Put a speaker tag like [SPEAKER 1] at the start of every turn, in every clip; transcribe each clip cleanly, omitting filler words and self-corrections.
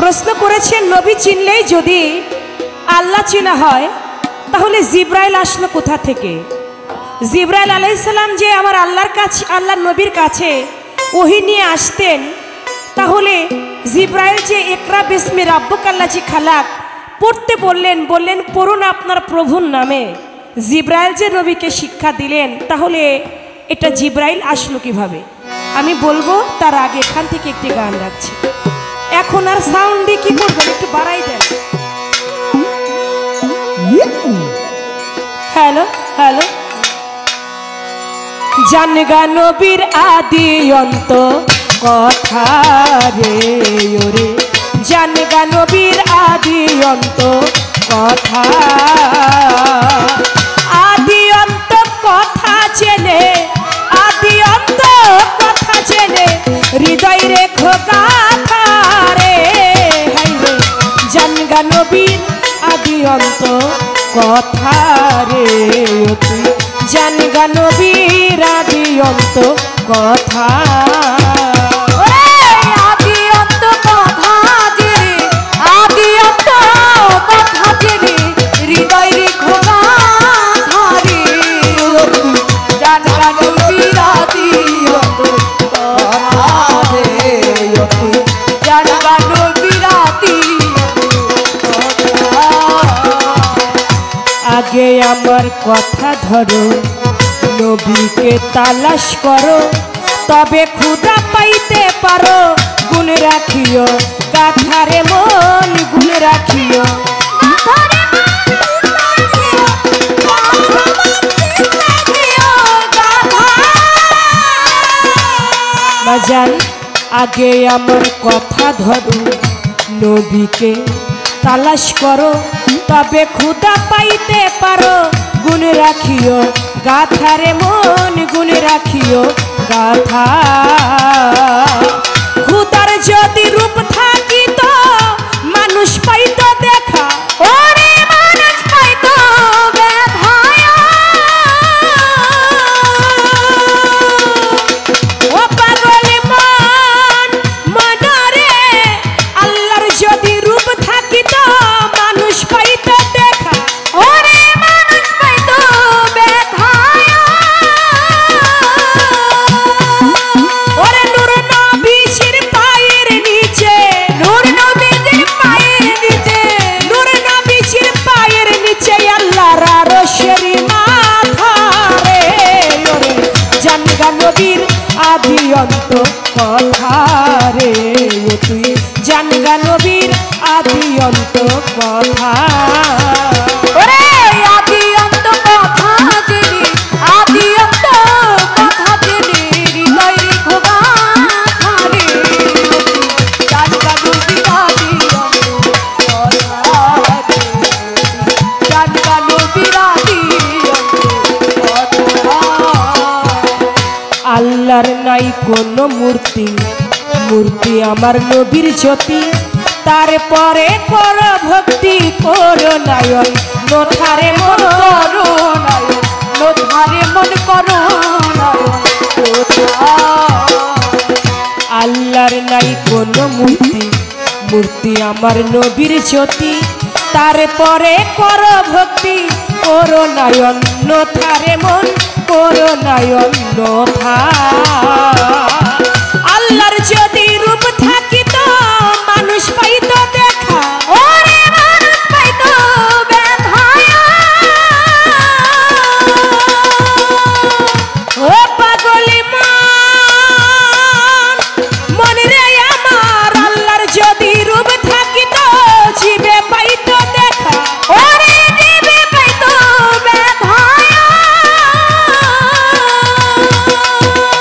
[SPEAKER 1] প্রশ্ন করেছেন নবী চিনলেই যদি আল্লাহ চিনা হয় তাহলে জিব্রাইল আসলো কোথা থেকে? জিব্রাইল আলাইহিস সালাম যে আমার আল্লাহর কাছে, আল্লাহর নবীর কাছে ওহী নিয়ে আসতেন, তাহলে জিব্রাইল যে ইকরা বিসমি রাব্বিকাল্লাযী খালাক পড়তে বললেন পড়ুন আপনার প্রভুর নামে, জিব্রাইল যে নবীকে শিক্ষা দিলেন, তাহলে এটা জিব্রাইল আসলো কিভাবে? আমি বলবো তার আগে এখান থেকে একটি গান রাখছি। এখন আর সাউন্ড দিয়ে কি করবেন, একটু বাড়াই দেন। Hello hello. জানগা নবীর আদি অন্ত কথা রে ওরে, জানগা নবীর আদি অন্ত কথা, আদি অন্ত কথা জেনে, আদি অন্ত কথা জেনে হৃদয় রেখো গাথা রে, জানগা নবীর আদি অন্ত কথা রে, জানগা নবীর আদি অন্ত কথা। আগে আমার কথা ধরো, নবীকে তালাশ করো, তবে খুদা পাইতে পারো, গুণ রাখিও গাথারে মন, গুণ রাখিও। বাজান আগে আমার কথা ধরো, নবীকে তালাশ করো, তবে খুদা পাইতে পারো, গুণ রাখিও গাথারে মন, গুণ রাখিও গাথা। খুদার যদি রূপ থাকিত মানুষ পাইত দেখা, ওরে মানুষ পাইত ব্যথায়া, ও পাগল মন মনরে, আল্লাহর যদি রূপ থাকিত মানুষ পাইত দেখা, ওরে মানুষ পাইত ব্যথায়া, ওরে নূর নবীর পায়ের নিচে, নূর নবীর পায়ের নিচে, নূর নবীর পায়ের নিচে আল্লাহর আরশের মাথা রে, ওরে জানগা নবীর আদি অন্ত কথা রে, তুই জানগা নবীর আদি অন্ত কথা। ওরে আদি অন্ত কথা জেনে, আদি অন্ত কথা জেনে হৃদয় রেখো গাথা রে, জানগা নবীর আদি অন্ত কথা রে, জানগা নবীর আদি অন্ত কথা। আল্লাহর নাই কোনো মূর্তি, মূর্তি আমার নবীর জ্যোতি, তারপরে কর ভক্তি করো নয়ন, নোথারে মন করো নয়ন, নোথারে মন করো নয়ন। আল্লাহর নাই কোনো মূর্তি, মূর্তি আমার নবীর জ্যোতি, তারপরে কর ভক্তি করো নয়ন, নোথারে মন করো নয়ন নোথা। আল্লাহর যদি রূপ থাকিত মানুষ পাইত দেখা, ওরে মানুষ পাইত ব্যথায়া, ও পাগলি মন মন রে আমার, আল্লাহর যদি রূপ থাকিত জীবে পাইত দেখা, ওরে জীবে পাইত ব্যথায়া,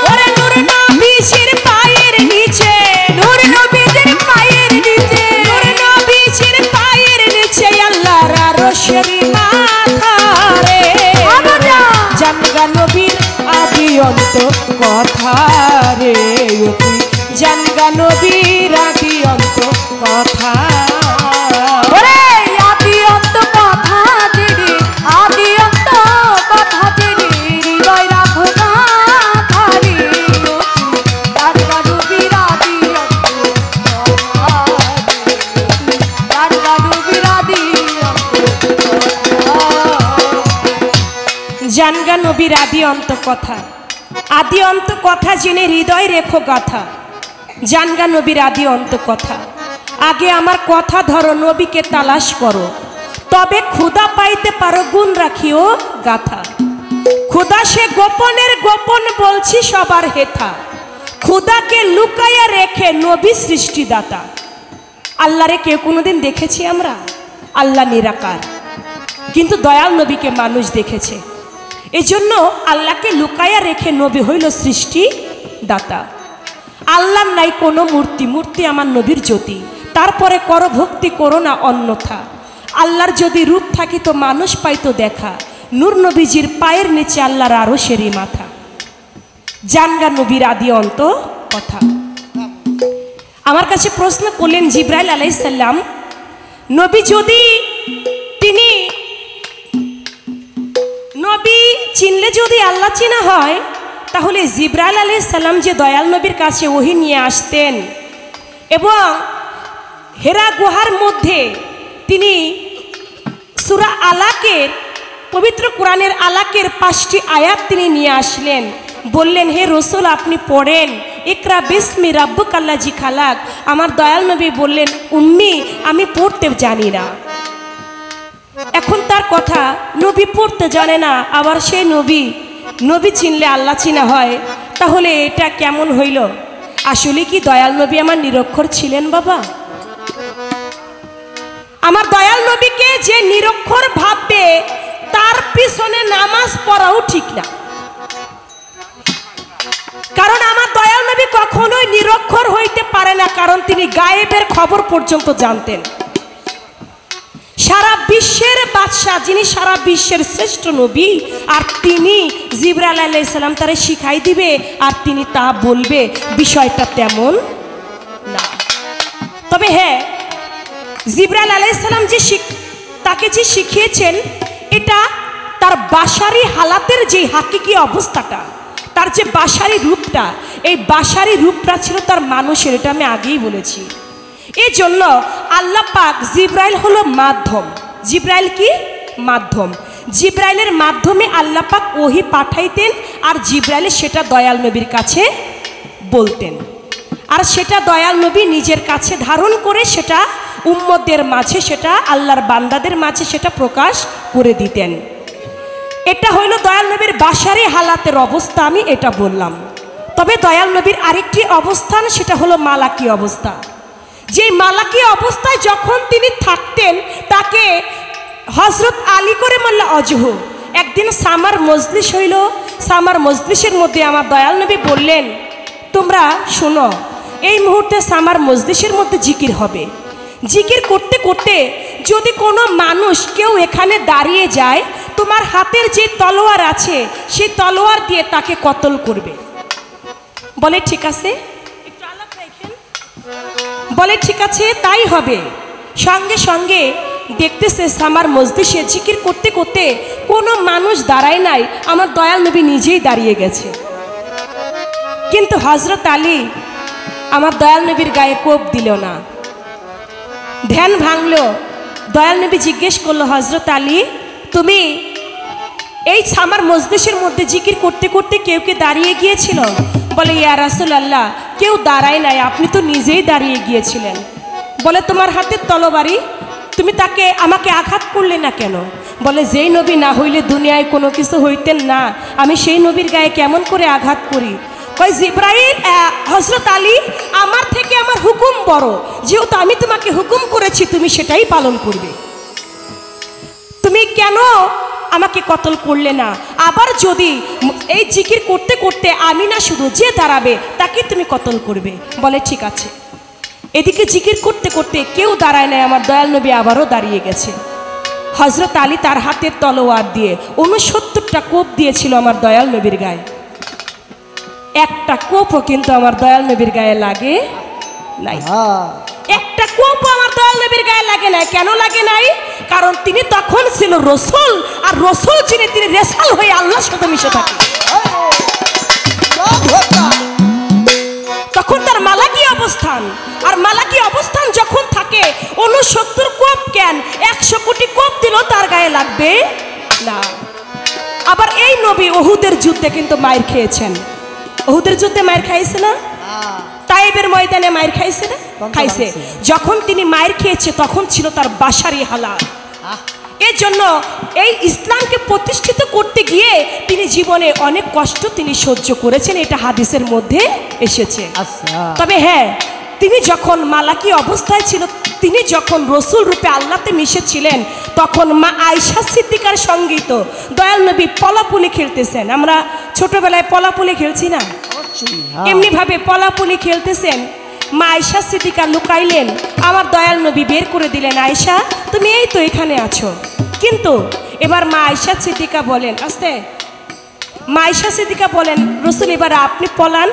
[SPEAKER 1] ওরে নূর নবীর পায়ের নিচে, নূর নবীর পায়ের নিচে, নূর নবীর পায়ের নিচে আল্লাহর আরশের মাথা রে, জানগা নবীর আদি অন্ত কথা রে, জানগা নবীর আদি অন্ত কথা। ওরে আদি অন্ত কথা জেনে, আদি অন্ত কথা জেনে হৃদয় রাখো গাথা রে, জানগা নবীর আদি অন্ত কথা রে, নবীর আদি অন্ত কথা, আদি অন্ত কথা জেনে হৃদয় রেখো গাথা। জানগা নবীর আদি অন্ত কথা, আগে আমার কথা ধরো, নবীকে তালাশ করো, তবে ক্ষুধা পাইতে পারো, গুণ রাখিও গাথা। ক্ষুধা সে গোপনের গোপন, বলছি সবার হেথা, ক্ষুধাকে লুকাইয়া রেখে নবী সৃষ্টিদাতা। আল্লাহরে কেউ কোনোদিন দেখেছি আমরা? আল্লাহ নিরাকার, কিন্তু দয়াল নবীকে মানুষ দেখেছে। এজন্য আল্লাহকে লুকাইয়া রেখে নবী হইল সৃষ্টিদাতা। আল্লাহর নাই কোনো মূর্তি, মূর্তি আমার নবীর জ্যোতি। তারপরে করো ভক্তি, করো না অন্যথা। আল্লাহর যদি রূপ থাকিত মানুষ পাইতো দেখা, নূর নবীজির পায়ের নিচে আল্লাহর আরশেরই মাথা। জানগা নবীর আদি অন্ত কথা। আমার কাছে প্রশ্ন করলেন জিবরাইল আলাইহিস সালাম, নবী যদি তিনি নবী চিনলে যদি আল্লাহ চিনা হয়, তাহলে জিবরাইল আলাইহিস সালাম যে দয়াল নবীর কাছে ওহী নিয়ে আসতেন এবং হেরা গুহার মধ্যে তিনি সূরা আলাকের, পবিত্র কোরআনের আলাকের 5টি আয়াত তিনি নিয়ে আসলেন, বললেন হে রসুল আপনি পড়েন, ইকরা বিসমি রাব্বুকাল্লাযী খালাক। আমার দয়াল নবী বললেন উম্মি আমি পড়তে জানি না। এখন তার কথা, নবী পড়তে জানে না, আবার সেই নবী চিনলে আল্লাহ চিনা হয়, তাহলে এটা কেমন হইল? আসলে কি দয়াল নবী আমার নিরক্ষর ছিলেন বাবা? আমার দয়াল নবীকে যে নিরক্ষর ভাববে তার পিছনে নামাজ পড়াও ঠিক না, কারণ আমার দয়াল নবী কখনোই নিরক্ষর হইতে পারে না, কারণ তিনি গায়েবের খবর পর্যন্ত জানতেন। সারা বিশ্বের বাদশাহ, যিনি সারা বিশ্বের শ্রেষ্ঠ নবী, আর তিনি জিবরাইল আলাইহিস সালাম তারে শিখাই দিবে আর তিনি তা বলবে, বিষয়টা তেমন না। তবে হ্যাঁ, জিবরাইল আলাইহিস সালাম যে তাকে যে শিখিয়েছেন, এটা তার বাশারি হালাতের যে হাকিকি অবস্থাটা, তার যে বাশারি রূপটা, এই বাশারি রূপটা ছিল তার মানুষের, এটা আমি আগেই বলেছি। এই জন্য আল্লাহ পাক, জিবরাইল হলো মাধ্যম। জিবরাইল কি? মাধ্যম। জিবরাইলের মাধ্যমে আল্লাহ পাক ওহী পাঠাইতেন, আর জিবরাইল সেটা দয়াল নবীর কাছে বলতেন, আর সেটা দয়াল নবী নিজের কাছে ধারণ করে সেটা উম্মতদের মাঝে, সেটা আল্লাহর বান্দাদের মাঝে সেটা প্রকাশ করে দিতেন। এটা হইল দয়াল নবীর বাশারি হালাতের অবস্থা, আমি এটা বললাম। তবে দয়াল নবীর আরেকটি অবস্থান, সেটা হলো মালাকি অবস্থা। যে মালাকি অবস্থায় যখন তিনি থাকতেন, তাকে হযরত আলী করে মোল্লা অজহ একদিন সামার মজলিস হইল। সামার মজলিসের মধ্যে আমার দয়াল নবী বললেন, তোমরা শোনো, এই মুহূর্তে সামার মজলিসের মধ্যে জিকির হবে। জিকির করতে করতে যদি কোনো মানুষ কেউ এখানে দাঁড়িয়ে যায়, তোমার হাতের যে তলোয়ার আছে সেই তলোয়ার দিয়ে তাকে কতল করবে। বলে ঠিক আছে, বলে ঠিক আছে তাই হবে। সঙ্গে সঙ্গে দেখতেছে সামার মজলিসে জিকির করতে করতে কোনো মানুষ দাঁড়ায় নাই, আমার দয়াল নবী নিজেই দাঁড়িয়ে গেছে। কিন্তু হযরত আলী আমার দয়াল নবীর গায়ে কোপ দিল না, ধ্যান ভাঙলো। দয়াল নবী জিজ্ঞেস করলো, হযরত আলী তুমি এই সামার মজলিসের মধ্যে জিকির করতে করতে কেউ কে দাঁড়িয়ে গিয়েছিল? বলে ইয়া রাসূলুল্লাহ, কেউ দাঁড়ায় নাই, আপনি তো নিজেই দাঁড়িয়ে গিয়েছিলেন। বলে তোমার হাতের তলোয়ারি, তুমি তাকে আমাকে আঘাত করলে না কেন? বলে যেই নবী না হইলে দুনিয়ায় কোনো কিছু হইতেন না, আমি সেই নবীর গায়ে কেমন করে আঘাত করি? কই জিবরাইল, হযরত আলী আমার থেকে আমার হুকুম বড়, যেহেতু আমি তোমাকে হুকুম করেছি তুমি সেটাই পালন করবে, তুমি কেন আমাকে কতল করলে না? আবার যদি এই জিকির করতে করতে আমি না শুধু যে দাঁড়াবে তাকে তুমি কতল করবে। বলে ঠিক আছে। এদিকে জিকির করতে করতে কেউ দাঁড়ায় নাই, আমার দয়াল নবী আবারও দাঁড়িয়ে গেছে। হযরত আলী তার হাতের তলোয়ার দিয়ে 69টা কোপ দিয়েছিল আমার দয়াল নবীর গায়ে, একটা কোপও কিন্তু আমার দয়াল নবীর গায়ে লাগে নাই। একটা কোপও আমার দয়াল নবীর গায়ে লাগে নাই। কেন লাগে নাই? কারণ তিনি তখন ছিল রসুল, আর রসুল যিনি তিনি রেসাল হয়ে আল্লাহর সাথে মিশে থাকে। তখন তার মালাকি অবস্থান, আর মালাকি অবস্থান যখন থাকে 69 কোপ কেন 100 কোটি কোপ দিলেও তার গায়ে লাগবে না। আবার এই নবী ওহুদের যুদ্ধে কিন্তু মাইর খেয়েছেন। ওহুদের যুদ্ধে মাইর খাইছে না? তাইবের ময়দানে মাইর খাইছে না? খাইছে। যখন তিনি মাইর খেয়েছে তখন ছিল তার বাসারি হালাত। এর জন্য এই ইসলামকে প্রতিষ্ঠিত করতে গিয়ে তিনি জীবনে অনেক কষ্ট তিনি সহ্য করেছেন, এটা হাদিসের মধ্যে এসেছে। তবে হ্যাঁ, তিনি যখন মালাকি অবস্থায় ছিল, তিনি যখন রসুল রূপে আল্লাহতে মিশেছিলেন, তখন মা আয়েশা সিদ্দিকার সঙ্গেই তো দয়াল নবী পলাপুলি খেলতেছেন। আমরা ছোটবেলায় পলাপুলি খেলছি না? এমনি ভাবে পলাপুলি খেলতেছেন। মা আয়েশা সিদ্দিকা লুকাইলেন, আমার দয়াল নবী বের করে দিলেন, আয়েশা তুমি এই তো এখানে আছো। কিন্তু এবার মা আয়েশা সিদ্দিকা বলেন, আস্তে, মা আয়েশা সিদ্দিকা বলেন, রসুল এবার আপনি পলান,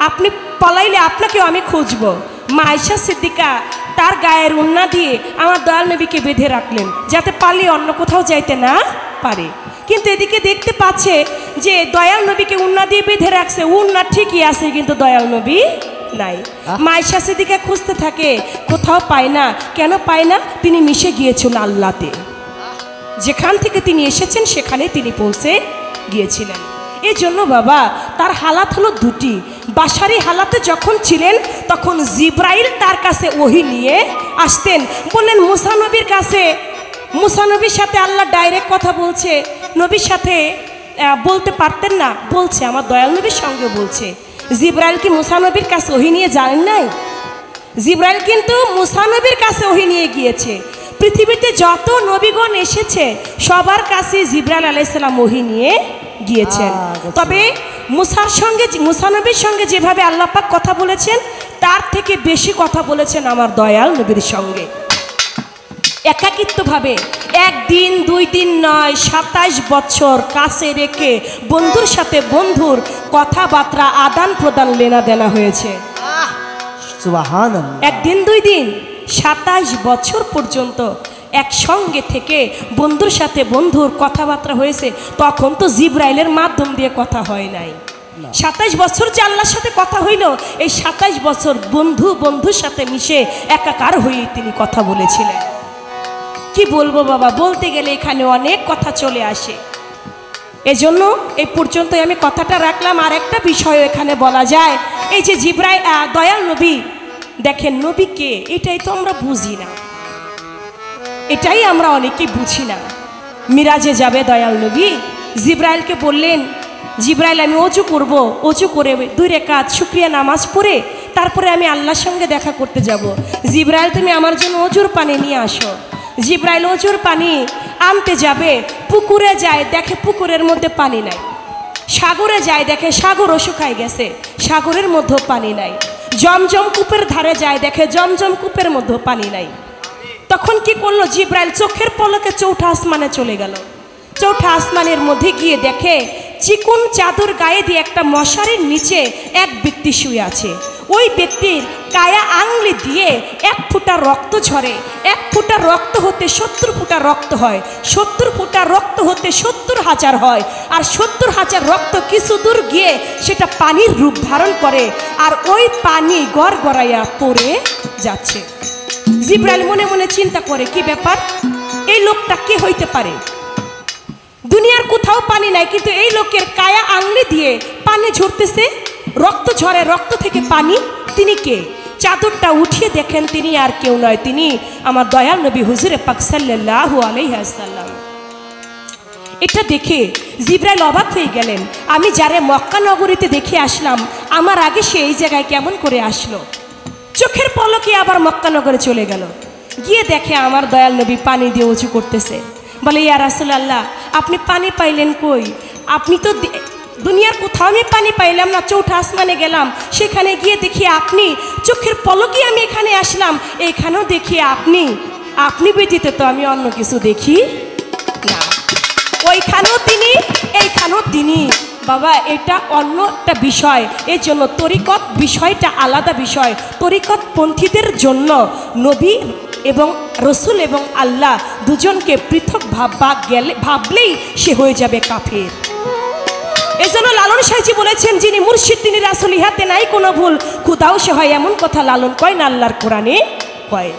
[SPEAKER 1] আপনি পলাইলে আপনাকেও আমি খুঁজবো। মা আয়েশা সিদ্দিকা তার গায়ের উন্না দিয়ে আমার দয়াল নবীকে বেঁধে রাখলেন, যাতে পালিয়ে অন্য কোথাও যাইতে না পারে। কিন্তু এদিকে দেখতে পাচ্ছে যে দয়াল নবীকে উন্না দিয়ে বেঁধে রাখছে, উন্না ঠিকই আছে, কিন্তু দয়াল নবী নাই। মা আয়েশা সিদ্দিকা খুঁজতে থাকে, কোথাও পায় না। কেন পায় না? তিনি মিশে গিয়েছিল আল্লাহতে। যেখান থেকে তিনি এসেছেন সেখানে তিনি পৌঁছে গিয়েছিলেন। এই জন্য বাবা তার হালাত হলো দুটি। বাসারি হালাতে যখন ছিলেন তখন জিব্রাইল তার কাছে ওহী নিয়ে আসতেন। বললেন মুসা নবীর কাছে, মুসা নবীর সাথে আল্লাহ ডাইরেক্ট কথা বলছে, নবীর সাথে বলতে পারতেন না? বলছে, আমার দয়াল নবীর সঙ্গে বলছে। জিব্রাইল কি মুসা নবীর কাছে ওহী নিয়ে জানেন নাই? জিব্রাইল কিন্তু মুসা নবীর কাছে ওহী নিয়ে গিয়েছে। পৃথিবীতে যত নবীগণ এসেছে সবার কাছে জিব্রাইল আলাইহিস সালাম ওহী নিয়ে গিয়েছেন। তবে মুসা নবীর সঙ্গে যেভাবে আল্লাহ পাক কথা বলেছেন, তার থেকে বেশি কথা বলেছেন আমার দয়াল নবীর সঙ্গে। একাকিত্বভাবে, একদিন দুই দিন নয়, 27 বছর কাছে রেখে বন্ধুর সাথে বন্ধুর কথাবার্তা আদান প্রদান লেনা দেনা হয়েছে। একদিন দুই দিন, 27 বছর পর্যন্ত একসঙ্গে থেকে বন্ধুর সাথে বন্ধুর কথাবার্তা হয়েছে। তখন তো জিব্রাইলের মাধ্যম দিয়ে কথা হয় নাই। 27 বছর যে আল্লাহর সাথে কথা হইল, এই 27 বছর বন্ধুর সাথে মিশে একাকার হয়ে তিনি কথা বলেছিলেন। কি বলবো বাবা, বলতে গেলে এখানে অনেক কথা চলে আসে। এজন্য এই পর্যন্ত আমি কথাটা রাখলাম। আর একটা বিষয় এখানে বলা যায়, এই যে জিব্রাইল দয়াল নবী, দেখেন নবী কে, এটাই তো আমরা বুঝি না, এটাই আমরা অনেকেই বুঝি না। মিরাজে যাবে দয়াল নবী, জিব্রাইলকে বললেন, জিব্রাইল আমি অজু করব, অজু করে 2 রাকাত শুকরিয়া নামাজ পড়ে তারপরে আমি আল্লাহর সঙ্গে দেখা করতে যাব। জিব্রাইল তুমি আমার জন্য অজুর পানি নিয়ে আসো। জিব্রাইল অজুর পানি আনতে যাবে, পুকুরে যায়, দেখে পুকুরের মধ্যে পানি নাই। সাগরে যায়, দেখে সাগরও শুকায় গেছে, সাগরের মধ্যেও পানি নাই। জমজম কূপের ধারে যায়, দেখে জমজম কূপের মধ্যেও পানি নাই। তখন কি করলো জিব্রাইল? চোখের পলকে চৌঠা আসমানে চলে গেল। চৌঠা আসমানের মধ্যে গিয়ে দেখে চিকুন চাদর গায়ে দিয়ে একটা মশারির নিচে এক ব্যক্তি শুয়ে আছে। ওই ব্যক্তির কায়া আংলি দিয়ে 1 ফোঁটা রক্ত ঝরে। 1 ফোঁটা রক্ত হতে 70 ফোঁটা রক্ত হয়, 70 ফোঁটা রক্ত হতে 70,000 হয়, আর 70,000 রক্ত কিছু দূর গিয়ে সেটা পানির রূপ ধারণ করে, আর ওই পানি গড়গড়াইয়া পড়ে যাচ্ছে। জিব্রাইল মনে মনে চিন্তা করে, কি ব্যাপার, এই লোকটা কে হইতে পারে? দুনিয়ার কোথাও পানি নাই, কিন্তু এই লোকের কায়া আংলি দিয়ে পানি ঝরতেছে, রক্ত ঝরে, রক্ত থেকে পানি, তিনি কে? চাদরটা উঠিয়ে দেখেন তিনি আর কেউ নয়, তিনি আমার দয়াল নবী হুজুরে পাক সাল্লাল্লাহু আলাইহি ওয়াসাল্লাম। এটা দেখে জিব্রাইল অবাক হয়ে গেলেন, আমি যারে মক্কা নগরীতে দেখে আসলাম, আমার আগে সে এই জায়গায় কেমন করে আসলো? চোখের পলকে আবার মক্কা নগরে চলে গেল, গিয়ে দেখে আমার দয়াল নবী পানি দিয়ে উঁচু করতেছে। বলে, ইয়া রাসূলুল্লাহ, আপনি পানি পাইলেন কই? আপনি তো দুনিয়ার কোথাও আমি পানি পাইলাম না, চৌঠা আসমানে গেলাম, সেখানে গিয়ে দেখি আপনি, চোখের পলকে আমি এখানে আসলাম, এখানেও দেখি আপনি ব্যতীত তো আমি অন্য কিছু দেখি না। ওইখানেও তিনি, এইখানেও তিনি। বাবা, এটা অন্য একটা বিষয়, এর জন্য তরিকত বিষয়টা আলাদা বিষয়। তরিকত পন্থীদের জন্য নবী এবং রসুল এবং আল্লাহ দুজনকে পৃথক ভাবলেই সে হয়ে যাবে কাফের। এজন্য লালন সাহেজি বলেছেন, যিনি মুর্শিদ তিনি রাসূল, ইহাতে নাই কোনো ভুল, খুদাও সে হয় এমন কথা লালন কয় না আল্লাহর কোরআনে কয়।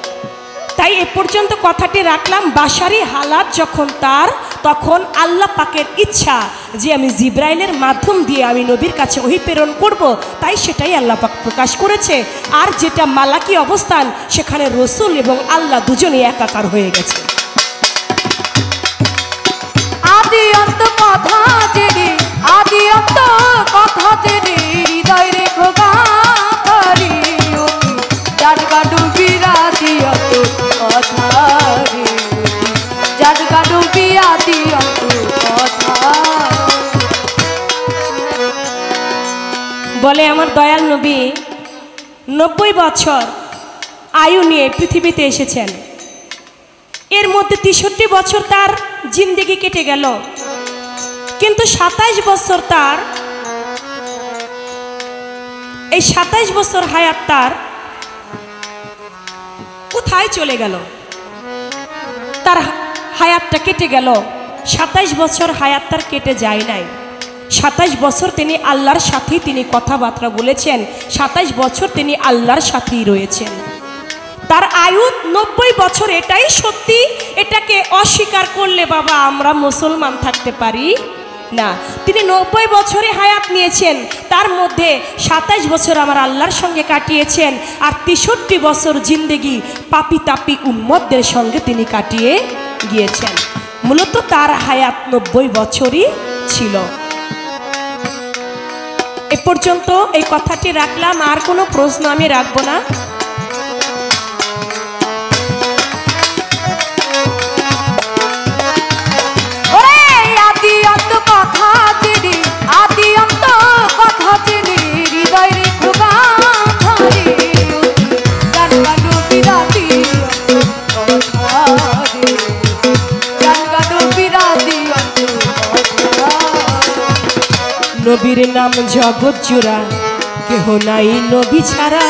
[SPEAKER 1] তাই এ পর্যন্ত কথাটি রাখলাম। বাসারি হালাত যখন তার তখন আল্লাহ পাকের ইচ্ছা যে আমি জিব্রাইলের মাধ্যম দিয়ে আমি নবীর কাছে ওহী প্রেরণ করব, তাই সেটাই আল্লাহ পাক প্রকাশ করেছে। আর যেটা মালাকি অবস্থান, সেখানে রসুল এবং আল্লাহ দুজনেই একাকার হয়ে গেছে।
[SPEAKER 2] আদি অন্ত কথা জেনে, আদি অন্ত কথা জেনে, হৃদয় রেখো গাঁথারি, জানগা ডুবির আদি অন্ত কথা রে, জানগা ডুবি আদি অন্ত কথা।
[SPEAKER 1] বলে আমার দয়াল নবী 90 বছর আয়ু নিয়ে পৃথিবীতে এসেছেন। এর মধ্যে 63 বছর তার জিন্দেগি কেটে গেল, কিন্তু 27 বছর তার, এই 27 বছর হায়াত তার কোথায় চলে গেল? তার হায়াতটা কেটে গেল। 27 বছর হায়াত তার কেটে যায় নাই। 27 বছর তিনি আল্লাহর সাথেই তিনি কথাবার্তা বলেছেন, 27 বছর তিনি আল্লাহর সাথেই রয়েছেন। তার আয়ু 90 বছর, এটাই সত্যি। এটাকে অস্বীকার করলে বাবা আমরা মুসলমান থাকতে পারি না। তিনি 90 বছরে হায়াত নিয়েছেন, তার মধ্যে 27 বছর আমার আল্লাহর সঙ্গে কাটিয়েছেন, আর 63 বছর জিন্দেগি পাপি তাপি উম্মতদের সঙ্গে তিনি কাটিয়ে গিয়েছেন। মূলত তার হায়াত 90 বছরই ছিল। এ পর্যন্ত এই কথাটি রাখলাম, আর কোনো প্রশ্ন আমি রাখবো না।
[SPEAKER 2] আদি অন্ত কথা জেনে, আদি অন্ত কথা জেনে, হৃদয় রেখো গাঁথারি, জানগা ডুবির আদি অন্ত কথা রে, জানগা ডুবির আদি অন্ত কথা।
[SPEAKER 1] নবীর নাম জগৎ জোড়া, কেহ নাই নবী ছাড়া,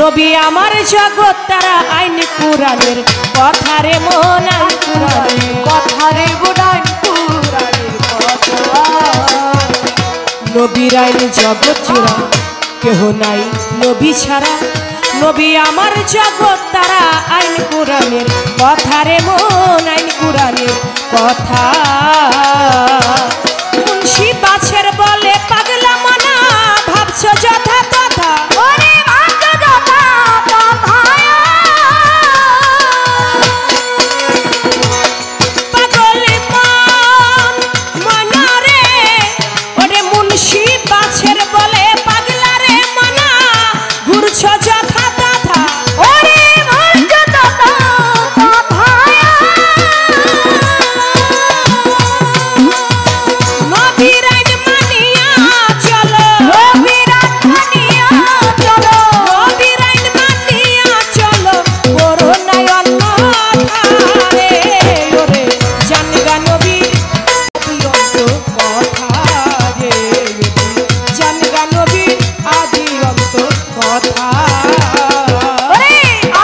[SPEAKER 1] নবী আমার জগৎ তারা, আইন কোরআনের কথা রে মন, আইন কোরআনের
[SPEAKER 2] কথা রে বোনাই পুরাণের কথা।
[SPEAKER 1] নবীর আইন জগৎ জোড়া, কেহ নাই নবী ছাড়া, নবী আমার জগৎ তারা, আইন কোরআনের কথা রে মন, আইন কোরআনের কথা। মুন্সি বাছের বলে পাগলা মনা, ভাবছ যথা তথা,
[SPEAKER 2] ওরে ভাগ্য যথা তথায়,
[SPEAKER 1] পাগল মন মনা রে, ওরে মুন্সি বাছের বলে পাগলা রে মনা, ঘুরছ যথা তথা,
[SPEAKER 2] ওরে ভাগ্য যথা তথায়।
[SPEAKER 1] নবীর আইন মানিয়া চলো,
[SPEAKER 2] নবীর আইন মানিয়া চলো,
[SPEAKER 1] নবীর আইন মানিয়া চলো, করোনায় অন্যথারে, ওরে জানগা নবীর আদি অন্ত কথা রে, জানগা নবীর আদি অন্ত কথা।
[SPEAKER 2] ওরে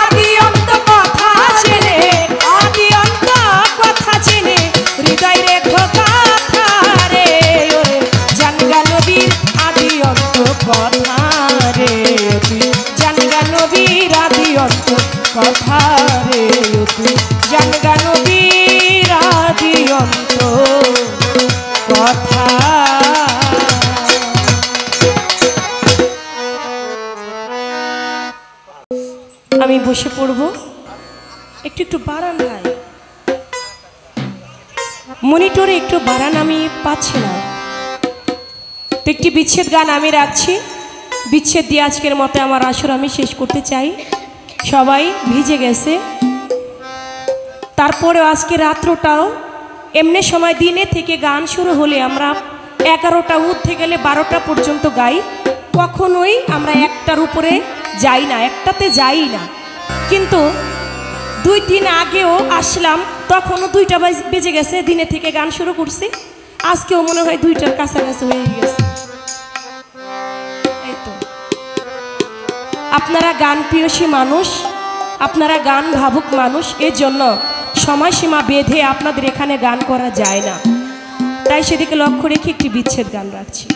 [SPEAKER 1] আদি অন্ত কথা জেনে, আদি অন্ত কথা জেনে, হৃদয় রেখো কথা রে, ওরে জানগা নবীর আদি অন্ত কথা রে, তুই জানগা নবীর আদি অন্ত কথা রে, তুই জানগা নবীর আদি অন্ত কথা। আমি বসে পড়ব, একটু একটু বাড়ান ভাই, মনিটরে একটু বাড়ান, আমি পাচ্ছি না। তো একটি বিচ্ছেদ গান আমি রাখছি, বিচ্ছেদ দিয়ে আজকের মতো আমার আসর আমি শেষ করতে চাই। সবাই ভিজে গেছে, তারপরে আজকে রাত্রটাও এমনি সময় দিনে থেকে গান শুরু হলে আমরা 11টা উঠতে গেলে 12টা পর্যন্ত গাই, কখনোই আমরা একটার উপরে যাই না, একটাতে যাই না। কিন্তু 2 দিন আগেও আসলাম, তখনও 2টা বেজে গেছে, দিনে থেকে গান শুরু করছি, আজকেও মনে হয় 2টার কাছাকাছি হয়ে গেছে। এই তো আপনারা গান প্রিয়সী মানুষ, আপনারা গান ভাবুক মানুষ, এর জন্য সময়সীমা বেঁধে আপনাদের এখানে গান করা যায় না, তাই সেদিকে লক্ষ্য রেখে একটি বিচ্ছেদ গান রাখছি।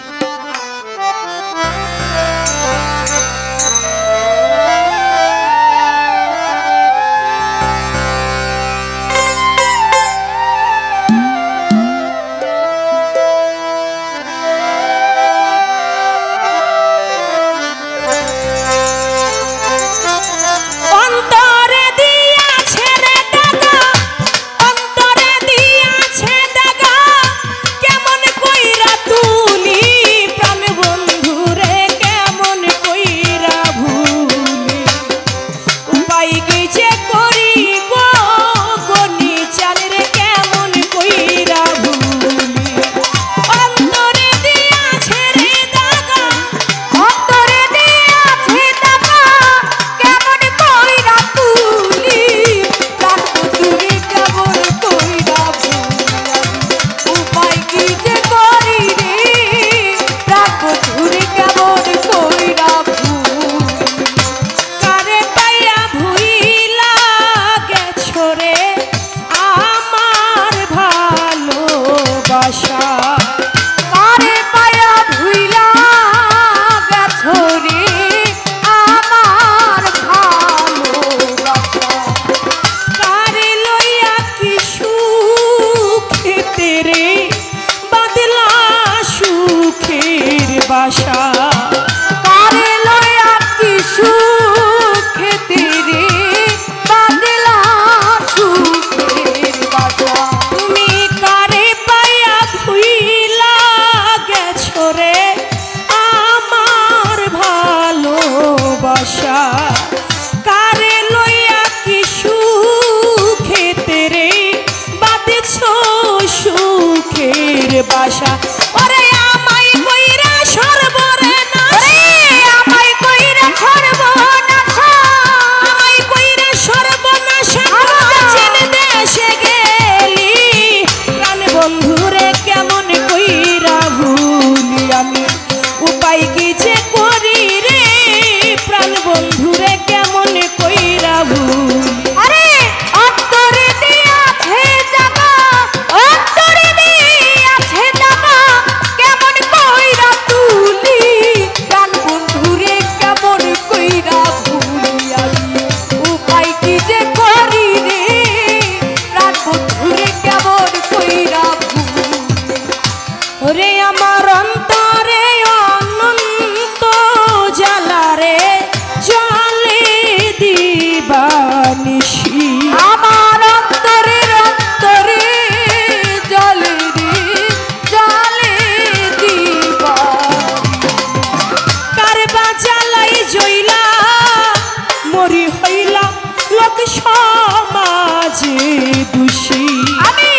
[SPEAKER 1] মাঝে দোষী
[SPEAKER 2] আমি